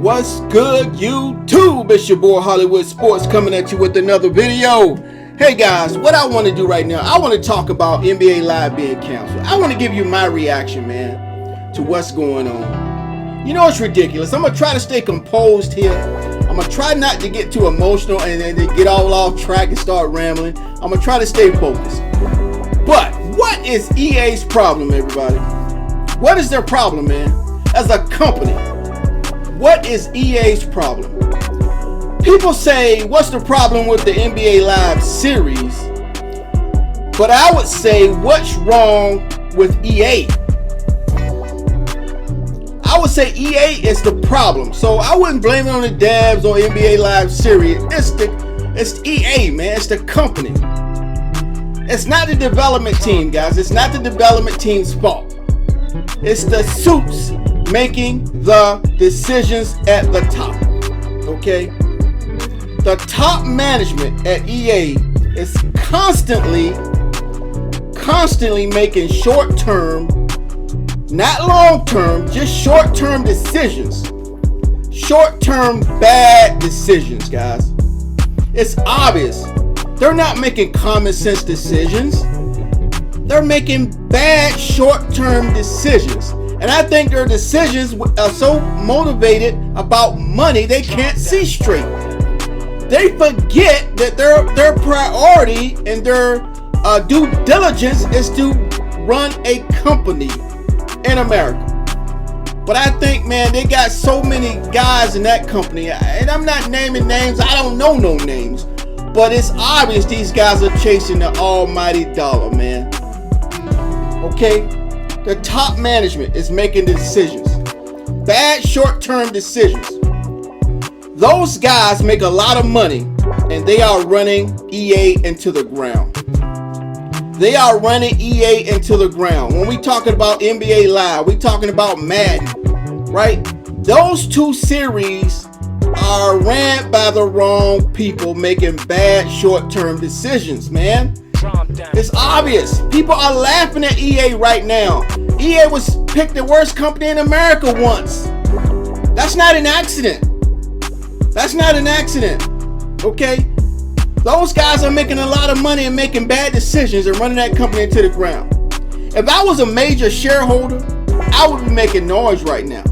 What's good, YouTube? It's your boy Hollywood Sports coming at you with another video. Hey guys, what I want to do right now, I want to talk about NBA Live being canceled. I want to give you my reaction, man, to what's going on. You know, it's ridiculous. I'm going to try to stay composed here. I'm going to try not to get too emotional and to get all off track and start rambling. I'm going to try to stay focused. But what is EA's problem, everybody? What is their problem, man? As a company, what is EA's problem? People say, what's the problem with the NBA Live series? But I would say, what's wrong with EA? I would say EA is the problem. So I wouldn't blame it on the devs or NBA Live series. It's EA, man. It's the company. It's not the development team, guys. It's not the development team's fault. It's the suits making the decisions at the top. Okay? The top management at EA is constantly making short-term, not long-term, just short-term decisions. Short-term bad decisions, guys. It's obvious. They're not making common sense decisions. They're making bad short-term decisions. And I think their decisions are so motivated about money they can't see straight. They forget that their priority and their due diligence is to run a company in America. But I think, man, they got so many guys in that company, and I'm not naming names, I don't know no names, but it's obvious these guys are chasing the almighty dollar, man. Okay? The top management is making the decisions. Bad short-term decisions. Those guys make a lot of money, and they are running EA into the ground. They are running EA into the ground. When we talking about NBA Live, we talking about Madden, right? Those two series are ran by the wrong people making bad short-term decisions, man. It's obvious. People are laughing at EA right now. EA was picked the worst company in America once. That's not an accident. That's not an accident. Okay? Those guys are making a lot of money and making bad decisions and running that company into the ground. If I was a major shareholder, I would be making noise right now.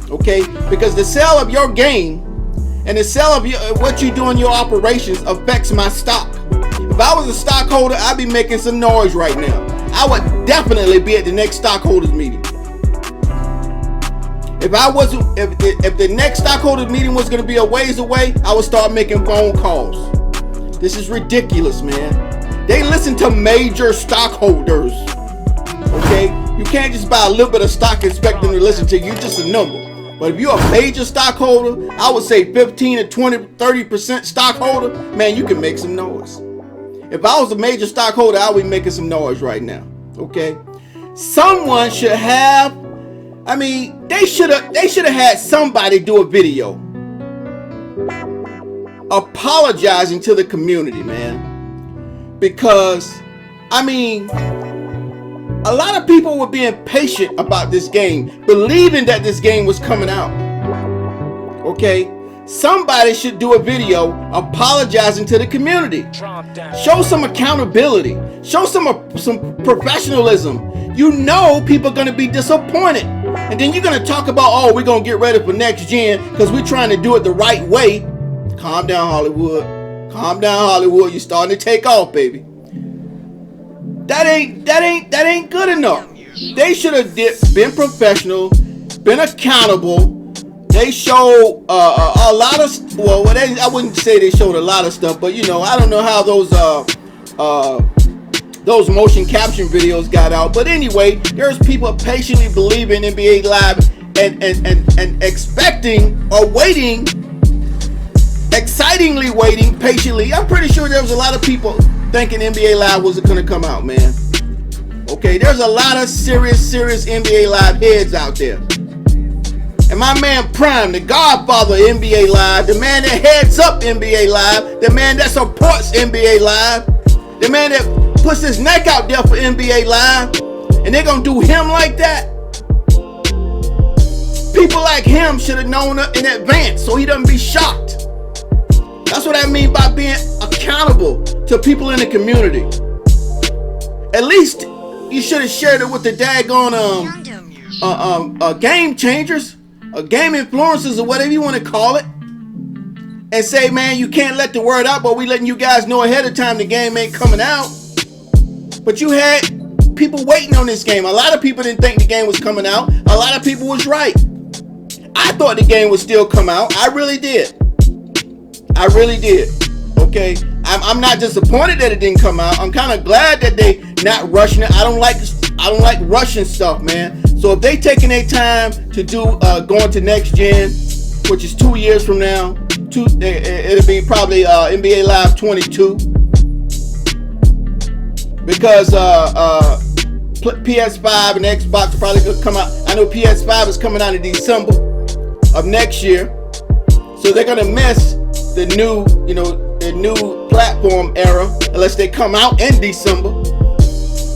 Okay? Because the sale of your game and the sale of what you do in your operations affects my stock. If I was a stockholder, I'd be making some noise right now. I would definitely be at the next stockholders meeting. If the next stockholders meeting was going to be a ways away, I would start making phone calls. This is ridiculous, man. They listen to major stockholders. Okay? You can't just buy a little bit of stock and expect them to listen to you. You're just a number. But if you're a major stockholder, I would say 15 to 20, 30% stockholder, man, you can make some noise. If I was a major stockholder, I would be making some noise right now. Okay? Someone should have, they should have had somebody do a video apologizing to the community, man. Because, a lot of people were being patient about this game, believing that this game was coming out. Okay? Somebody should do a video apologizing to the community. Show some accountability. Show some professionalism. You know people are going to be disappointed. And then you're going to talk about, oh, we're going to get ready for next gen because we're trying to do it the right way. Calm down, Hollywood. Calm down, Hollywood. You're starting to take off, baby. That ain't good enough. They should have been professional, been accountable. They showed a lot of, I wouldn't say they showed a lot of stuff, but I don't know how those motion caption videos got out. But anyway, there's people patiently believing NBA Live and expecting or waiting, excitingly waiting patiently. I'm pretty sure there was a lot of people thinking NBA Live wasn't going to come out, man. Okay, there's a lot of serious NBA Live heads out there. And my man Prime, the godfather of NBA Live, the man that heads up NBA Live, the man that supports NBA Live, the man that puts his neck out there for NBA Live, and they're going to do him like that? People like him should have known in advance so he doesn't be shocked. That's what I mean by being accountable to people in the community. At least you should have shared it with the daggone game changers, game influencers, or whatever you want to call it, and say, man, you can't let the word out, but we letting you guys know ahead of time the game ain't coming out. But you had people waiting on this game. A lot of people didn't think the game was coming out. A lot of people was right. I thought the game would still come out. I really did. Okay, I'm not disappointed that it didn't come out. I'm kind of glad that they not rushing it. I don't like rushing stuff, man. So if they taking their time to do going to next gen, which is 2 years from now, it'll be probably NBA Live 22, because PS5 and Xbox are probably gonna come out. I know PS5 is coming out in December of next year, so they're gonna miss the new platform era unless they come out in December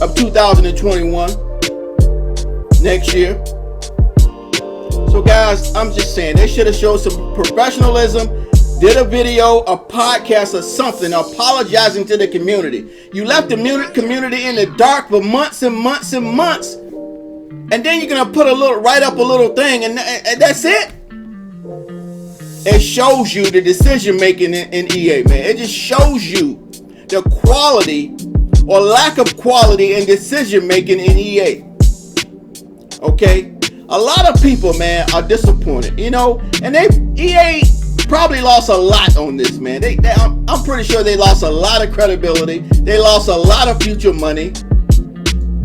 of 2021 next year. So guys, I'm just saying they should have showed some professionalism, did a video, a podcast or something apologizing to the community. You left the community in the dark for months and months and months, and then you're gonna put write up a little thing and that's it. It shows you the decision making in EA, man. It just shows you the quality or lack of quality in decision making in EA. Okay, a lot of people, man, are disappointed, and EA probably lost a lot on this, man. I'm pretty sure they lost a lot of credibility. They lost a lot of future money.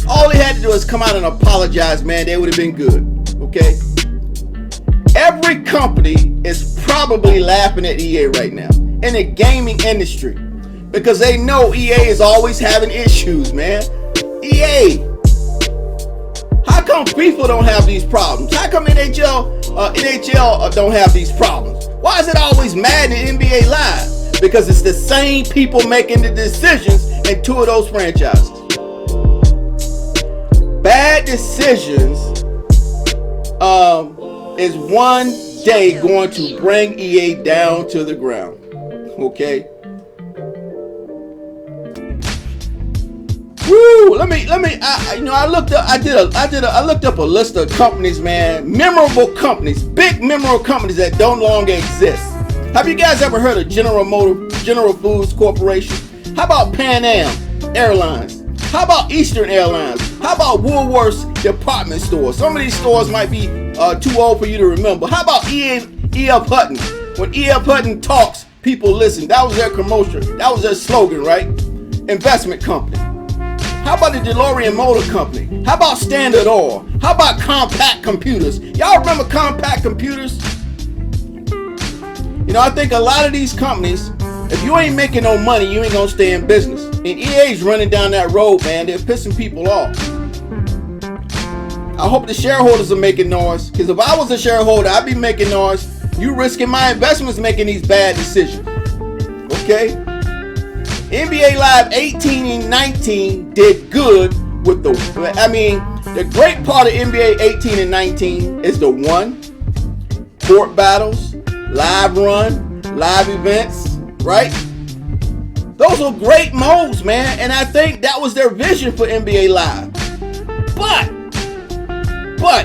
All they had to do is come out and apologize, man. They would have been good. Okay. Every company is probably laughing at EA right now in the gaming industry because they know EA is always having issues, man. EA, how come FIFA don't have these problems? How come NHL don't have these problems? Why is it always Madden and NBA Live? Because it's the same people making the decisions in two of those franchises. Bad decisions is one day going to bring EA down to the ground. Okay. Woo! Let me. I looked up a list of companies, man. Memorable companies, big memorable companies that don't longer exist. Have you guys ever heard of General Foods Corporation? How about Pan Am Airlines? How about Eastern Airlines? How about Woolworth's department stores? Some of these stores might be too old for you to remember. How about E.F. Hutton? When E.F. Hutton talks, people listen. That was their commercial. That was their slogan, right? Investment company. How about the DeLorean Motor Company? How about Standard Oil? How about Compact Computers? Y'all remember Compact Computers? I think a lot of these companies, if you ain't making no money, you ain't gonna stay in business. And EA's running down that road, man. They're pissing people off. I hope the shareholders are making noise, because if I was a shareholder, I'd be making noise. You risking my investments making these bad decisions. Okay? NBA Live 18 and 19 did good with the great part of NBA 18 and 19 is the court battles, live run, live events, right? Those are great modes, man, and I think that was their vision for NBA Live. But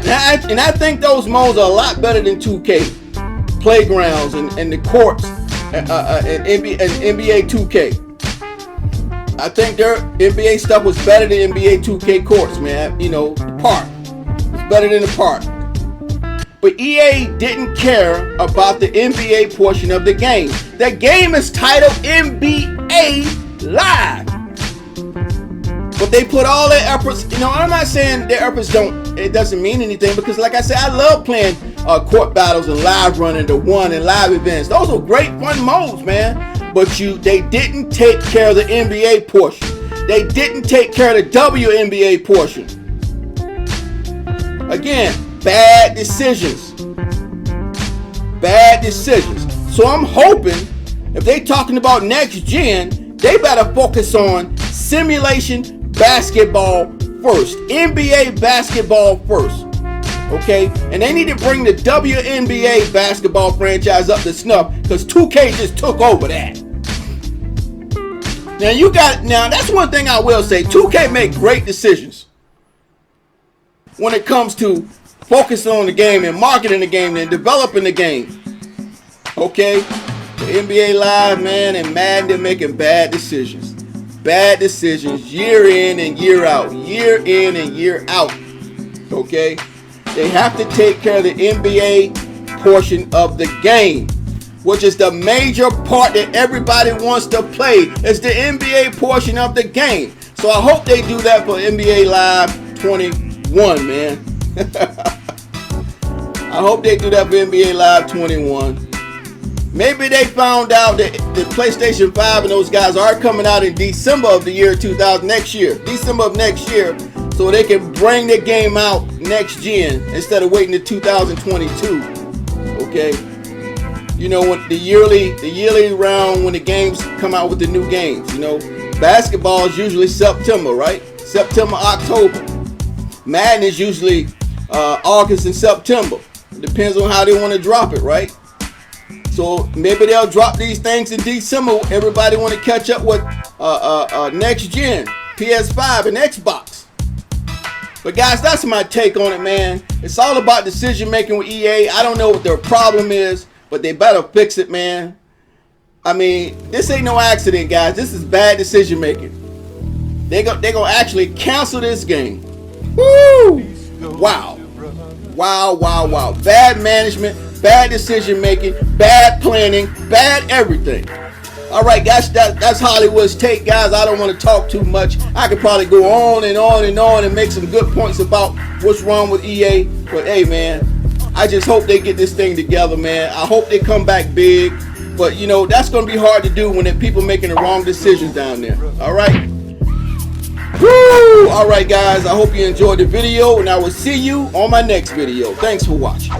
I think those modes are a lot better than 2K playgrounds and the courts and NBA 2K. I think their NBA stuff was better than NBA 2K courts, man. The park. It's better than the park. But EA didn't care about the NBA portion of the game. The game is titled NBA Live. But they put all their efforts, I'm not saying their efforts it doesn't mean anything, because like I said, I love playing court battles and live running and live events. Those are great fun modes, man. But they didn't take care of the NBA portion. They didn't take care of the WNBA portion. Again, bad decisions. Bad decisions. So I'm hoping if they talking about next gen, they better focus on simulation basketball first. NBA basketball first. Okay, and they need to bring the WNBA basketball franchise up to snuff because 2K just took over that. Now that's one thing I will say. 2K make great decisions when it comes to focusing on the game and marketing the game and developing the game. Okay, the NBA Live, man, and Madden, they're making bad decisions. Bad decisions year in and year out. Year in and year out. Okay, they have to take care of the NBA portion of the game, which is the major part that everybody wants to play. It's the NBA portion of the game. So I hope they do that for NBA Live 21, man. I hope they do that for NBA Live 21. Maybe they found out that the PlayStation 5 and those guys are coming out in December of the year 2000, December of next year, so they can bring the game out next gen instead of waiting to 2022. Okay, you know, when the yearly round when the games come out with the new games. You know, basketball is usually September, right? September, October. Madden is usually August and September. It depends on how they want to drop it, right? So maybe they'll drop these things in December. Everybody want to catch up with next gen, PS5 and Xbox. But guys, that's my take on it, man. It's all about decision making with EA. I don't know what their problem is, but they better fix it, man. I mean, this ain't no accident, guys. This is bad decision making. They gonna actually cancel this game. Woo! Wow. Wow, wow, wow. Bad management, bad decision making, bad planning, bad everything. All right, guys, that's Hollywood's take, guys. I don't want to talk too much. I could probably go on and on and on and make some good points about what's wrong with EA. But hey, man, I just hope they get this thing together, man. I hope they come back big. But, you know, that's going to be hard to do when there are people making the wrong decisions down there. All right? Woo! All right, guys, I hope you enjoyed the video, and I will see you on my next video. Thanks for watching.